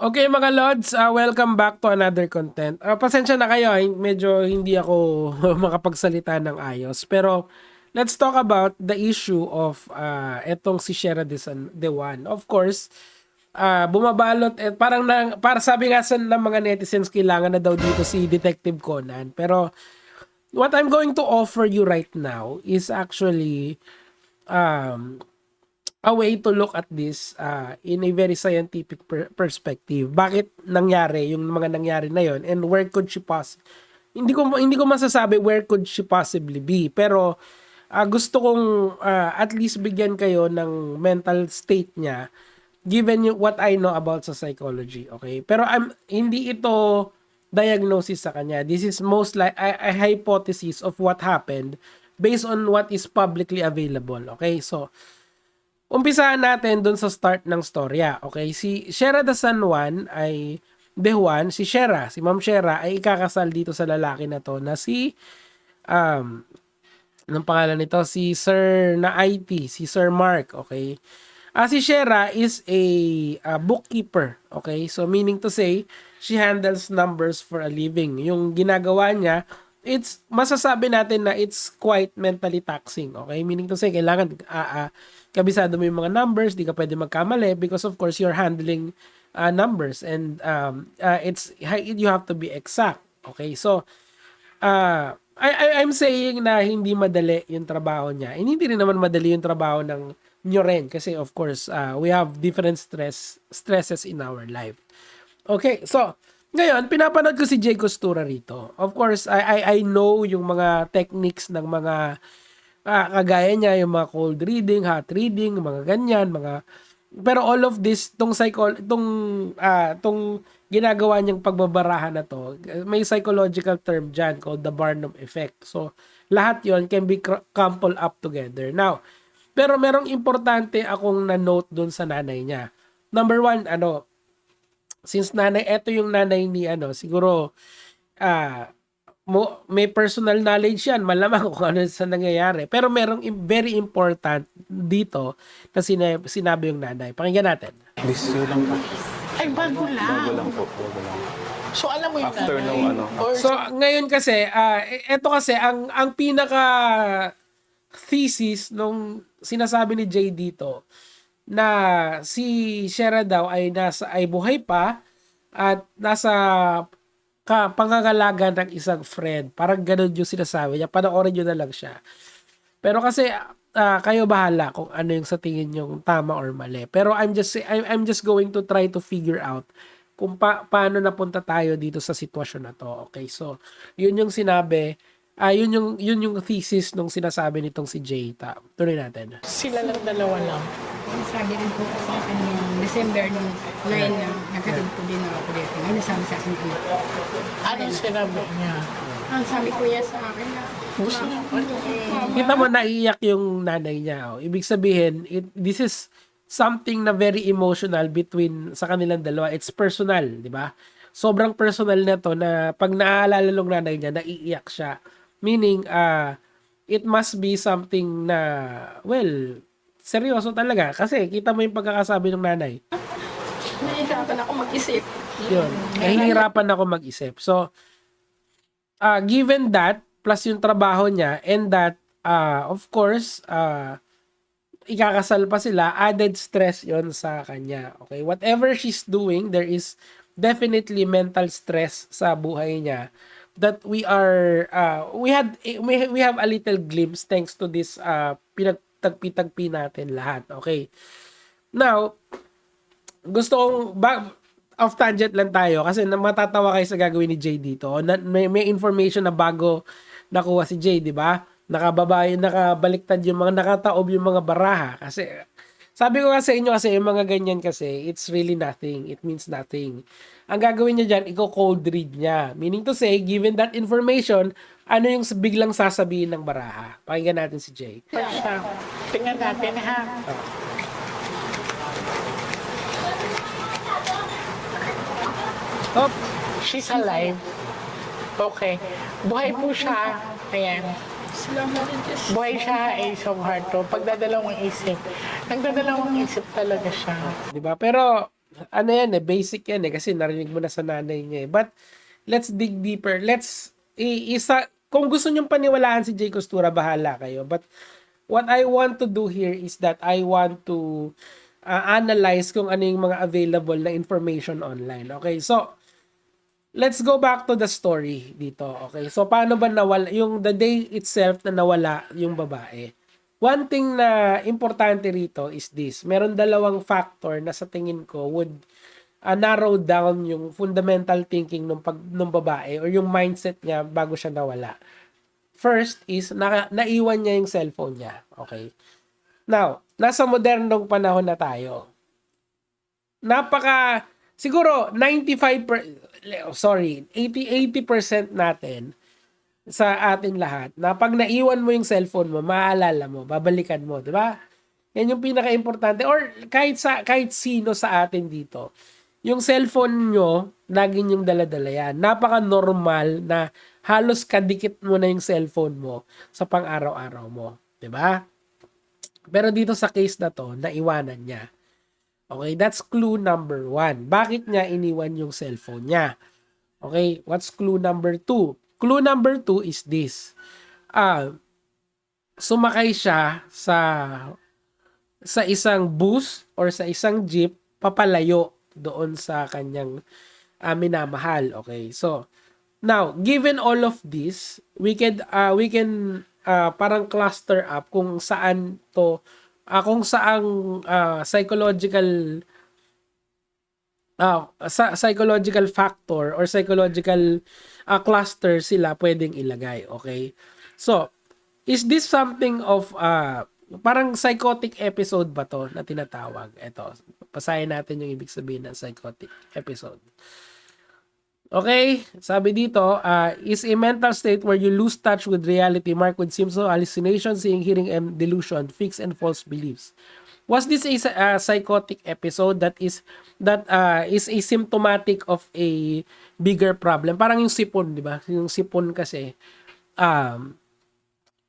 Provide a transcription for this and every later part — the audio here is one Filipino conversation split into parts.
Okay mga Lods, welcome back to another content. Pasensya na kayo, medyo hindi ako makapagsalita ng ayos. Pero let's talk about the issue of etong si Shera Dewan. Of course, bumabalot para sabi nga ng mga netizens, kailangan na daw dito si Detective Conan. Pero what I'm going to offer you right now is actually um, a way to look at this in a very scientific perspective. Bakit nangyari yung mga nangyari na yon, and where could she hindi ko masasabi where could she possibly be, pero gusto kong at least bigyan kayo ng mental state niya given what I know about sa psychology, okay? Pero hindi ito diagnosis sa kanya. This is most like a hypothesis of what happened based on what is publicly available, okay? So umpisahan natin dun sa start ng storya. Okay, si Shera de San Juan ay si Shera, si Ma'am Shera ay ikakasal dito sa lalaki na to na si anong pangalan nito? Si Sir na IT, si Sir Mark, okay? Si Shera is a bookkeeper, okay? So meaning to say, she handles numbers for a living. Yung ginagawa niya, masasabi natin na it's quite mentally taxing, okay? Meaning to say, kailangan kabisado mo yung mga numbers, di ka pwede magkamali because of course you're handling numbers, and you have to be exact, okay? So I'm saying na hindi madali yung trabaho niya. And hindi rin naman madali yung trabaho ng nyo rin kasi of course we have different stresses in our life. Okay, so ngayon pinapanood ko si Jay Costura rito. Of course, I know yung mga techniques ng mga kagaya niya, yung mga cold reading, hot reading, mga ganyan, pero all of this tong ginagawa niyang pagbabarahan na to, may psychological term dyan called the Barnum effect. So lahat yon can be coupled up together. Now, pero merong importante akong na-note dun sa nanay niya. Number one, since eto yung nanay ni siguro may personal knowledge yan, malamang kung ano sa nangyayari. Pero merong very important dito na sinabi yung nanay. Pakinggan natin. Bisyo lang po. Ay, bago lang. Bago lang po. Bago lang. So, alam mo yung After nanay? nung ano. Or, So, ngayon kasi, ito kasi, ang pinaka thesis nung sinasabi ni Jay dito, na si Shera daw ay buhay pa at nasa pangangalaga ng isang friend. Parang ganun yung sinasabi niya. Panoorin nyo na lang siya. Pero kasi kayo bahala kung ano yung sa tingin yung tama or mali. Pero I'm just going to try to figure out kung paano napunta tayo dito sa sitwasyon na to. Okay, so yun yung sinabi, yun yung thesis nung sinasabi nitong si Jay. Tuloy natin. sila lang dalawa lang. Sabi rin po sa akin yung December nung 9 na nagkatid po din ako dito. Ano sabi sa akin po? Anong sinabi niya? Ang sabi ko sa akin na Gusto niya. Kita mo naiiyak yung nanay niya. Ibig sabihin, this is something na very emotional between sa kanilang dalawa. It's personal, di ba? Sobrang personal na to na pag naaalala ng nanay niya, naiiyak siya. Meaning, it must be something na, well, seryoso talaga. Kasi kita mo yung pagkakasabi ng nanay. nahihirapan ako mag-isip. Yun. Nahihirapan ako mag-isip. So, given that, plus yung trabaho niya, and that, of course, ikakasal pa sila, added stress yon sa kanya. Okay? Whatever she's doing, there is definitely mental stress sa buhay niya that we have a little glimpse thanks to this pinagtagpi-tagpi natin lahat. Okay? Now, gusto kong off tangent lang tayo kasi matatawa kayo sa gagawin ni Jay dito. May information na bago nakuha si Jay, di ba? Nakabaliktad yung mga nakataob yung mga baraha. Kasi sabi ko nga sa inyo kasi yung mga ganyan kasi, it's really nothing. It means nothing. Ang gagawin niya dyan, cold read niya. Meaning to say, given that information, ano yung biglang sasabihin ng baraha? Pakinggan natin si Jay. Siya. Tingnan natin, ha? Oh, She's alive. Okay. Buhay po siya. Ayan. Salamat din Diyos. Buhay siya, Ace of Heart to. Pagdadalawang isip. Nagdadalawang isip talaga siya. di ba? Pero ano yan basic yan kasi narinig mo na sa nanay niya But, let's dig deeper. Kung gusto nyong paniwalaan si Jay Costura, bahala kayo. But, what I want to do here is that I want to analyze kung ano yung mga available na information online. Okay, so, let's go back to the story dito. Okay, so paano ba nawala, yung the day itself na nawala yung babae. One thing na importante rito is this. Meron dalawang factor na sa tingin ko would narrow down yung fundamental thinking ng babae or yung mindset niya bago siya nawala. First is naiwan niya yung cellphone niya. Okay. Now, nasa modernong panahon na tayo. Siguro 80% natin sa atin lahat na pag naiwan mo yung cellphone mo, maaalala mo, babalikan mo, di ba? Yan yung pinaka-importante. Or kahit sino sa atin dito, yung cellphone nyo, lagi yung dala-dala yan. Napaka-normal na halos kadikit mo na yung cellphone mo sa pang-araw-araw mo. Di ba? Pero dito sa case na to, naiwanan niya. Okay, that's clue number 1. Bakit niya iniwan yung cellphone niya? Okay, what's clue number 2? Clue number 2 is this. Sumakay siya sa isang bus or sa isang jeep papalayo doon sa kanyang minamahal. Okay, so now, given all of this, we can parang cluster up kung saan psychological psychological factor or psychological cluster sila pwedeng ilagay. Okay? So, is this something of parang psychotic episode ba to na tinatawag? Ito, pasahin natin yung ibig sabihin ng psychotic episode. Okay, sabi dito, is a mental state where you lose touch with reality marked with symptoms, hallucinations, seeing, hearing, and delusion, fixed and false beliefs. Was this a psychotic episode that is a symptomatic of a bigger problem? Parang yung sipon, di ba? Yung sipon kasi,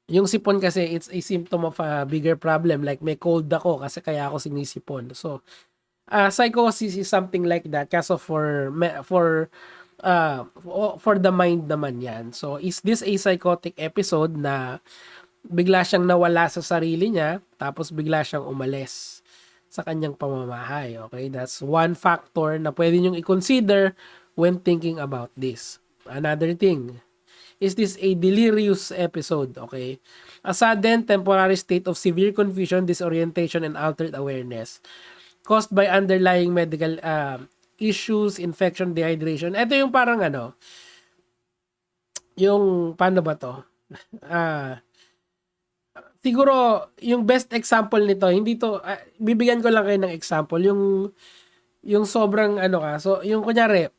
it's a symptom of a bigger problem. Like may cold ako kasi kaya ako sinisipon. So, psychosis is something like that. Kaso for the mind naman yan. So, is this a psychotic episode na bigla siyang nawala sa sarili niya, tapos bigla siyang umalis sa kanyang pamamahay? Okay, that's one factor na pwede niyong i-consider when thinking about this. Another thing, is this a delirious episode? Okay, a sudden temporary state of severe confusion, disorientation, and altered awareness caused by underlying medical issues, infection, dehydration. Ito yung parang yung paano ba to? Siguro yung best example nito, hindi to bibigyan ko lang kayo ng example, yung sobrang so yung kunyari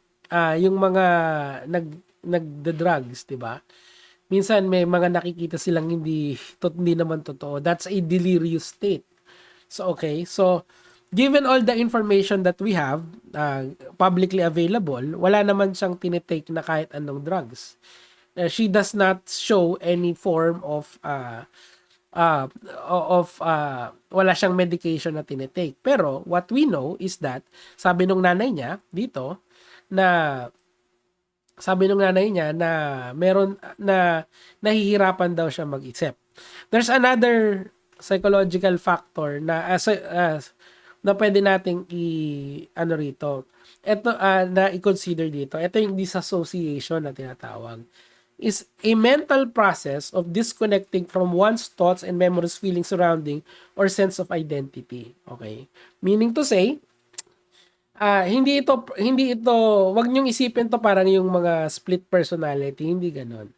yung mga nagda-drugs, 'di ba? Minsan may mga nakikita silang hindi naman totoo. That's a delirious state. So okay, so given all the information that we have publicly available, wala naman siyang tinitake na kahit anong drugs. She does not show any form of wala siyang medication na tinitake. Pero what we know is that sabi nung nanay niya dito na meron na nahihirapan daw siya mag-isip. There's another psychological factor na na pwede nating rito. Ito na i-consider dito. Ito yung disassociation na tinatawag. Is a mental process of disconnecting from one's thoughts and memories, feelings, surrounding, or sense of identity. Okay? Meaning to say, hindi ito, wag niyong isipin to parang yung mga split personality, hindi ganon.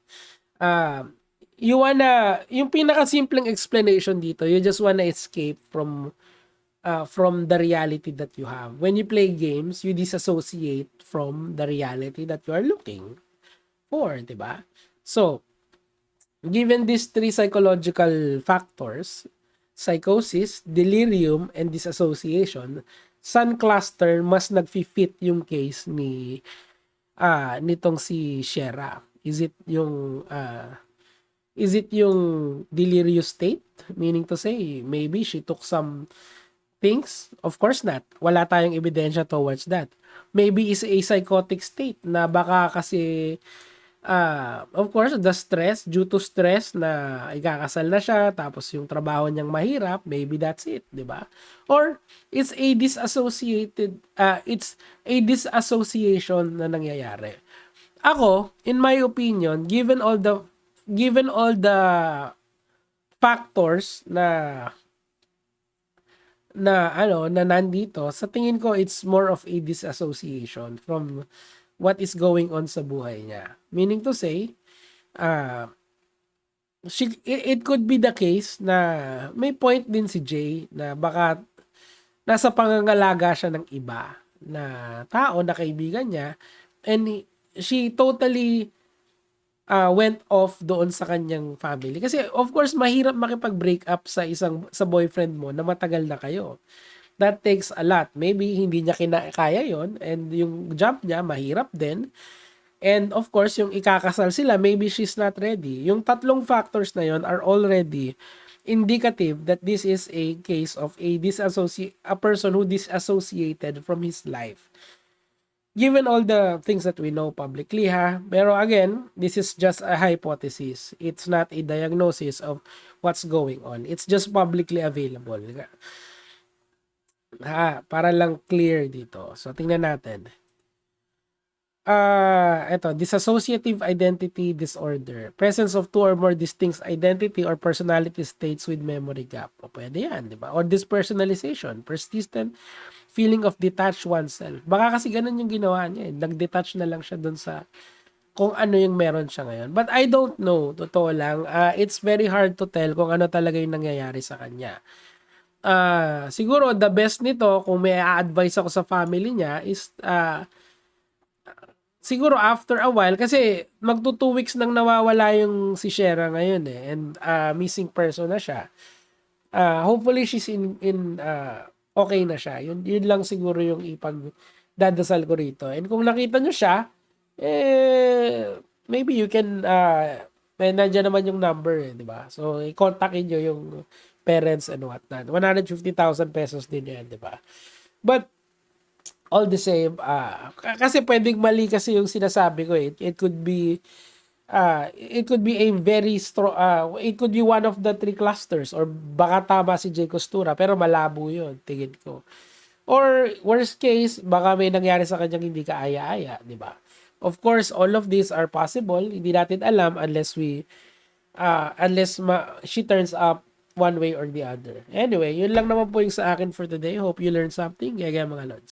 Yung pinaka-simpleng explanation dito, you just wanna escape from the reality that you have. When you play games, you disassociate from the reality that you are looking for, diba? So, given these three psychological factors, psychosis, delirium, and disassociation, saan cluster mas nagfi-fit yung case nitong si Shera? Is it yung delirious state? Meaning to say, maybe she took some thinks? Of course not. Wala tayong ebidensya towards that. Maybe is a psychotic state na baka kasi of course, due to stress na ikakasal na siya, tapos yung trabaho niyang mahirap, maybe that's it, di ba? Or, it's a disassociation na nangyayari. Ako, in my opinion, given all the factors na nandito, sa tingin ko it's more of a disassociation from what is going on sa buhay niya. Meaning to say, it could be the case na may point din si Jay na baka nasa pangangalaga siya ng iba na tao na kaibigan niya, and she totally went off doon sa kanyang family. Kasi of course mahirap makipag-break up sa boyfriend mo na matagal na kayo. That takes a lot. Maybe hindi niya kaya yon, and yung job niya mahirap din. And of course, yung ikakasal sila, maybe she's not ready. Yung tatlong factors na yon are already indicative that this is a case of a person who disassociated from his life. Given all the things that we know publicly, pero again, this is just a hypothesis. It's not a diagnosis of what's going on. It's just publicly available. Para lang clear dito. So, tingnan natin. Ito, dissociative identity disorder. Presence of two or more distinct identity or personality states with memory gap. O pwede yan, di ba? Or dispersonalization. Persistent feeling of detached oneself. Baka kasi ganun yung ginawa niya. Nag-detach na lang siya dun sa kung ano yung meron siya ngayon. But I don't know. Totoo lang. It's very hard to tell kung ano talaga yung nangyayari sa kanya. Siguro the best nito, kung may a-advise ako sa family niya, is siguro after a while, kasi magto 2 weeks nang nawawala yung si Shera ngayon and missing person na siya. Hopefully she's in okay na siya. Yun lang siguro yung ipagdadasal ko rito. And kung nakita nyo siya, maybe you can nandiyan naman yung number, di ba? So i-contactin nyo yung parents and whatnot. 150,000 pesos din yan, di ba? But all the same, kasi pwedeng mali kasi yung sinasabi ko eh. It could be a very strong, it could be one of the 3 clusters, or baka tama si Jay Costura pero malabo yun, tingin ko. Or worst case, baka may nangyari sa kanyang hindi kaaya-aya, di ba? Of course, all of these are possible. Hindi natin alam unless she turns up one way or the other. Anyway, yun lang naman po yung sa akin for today. Hope you learned something. Gaya mga lods.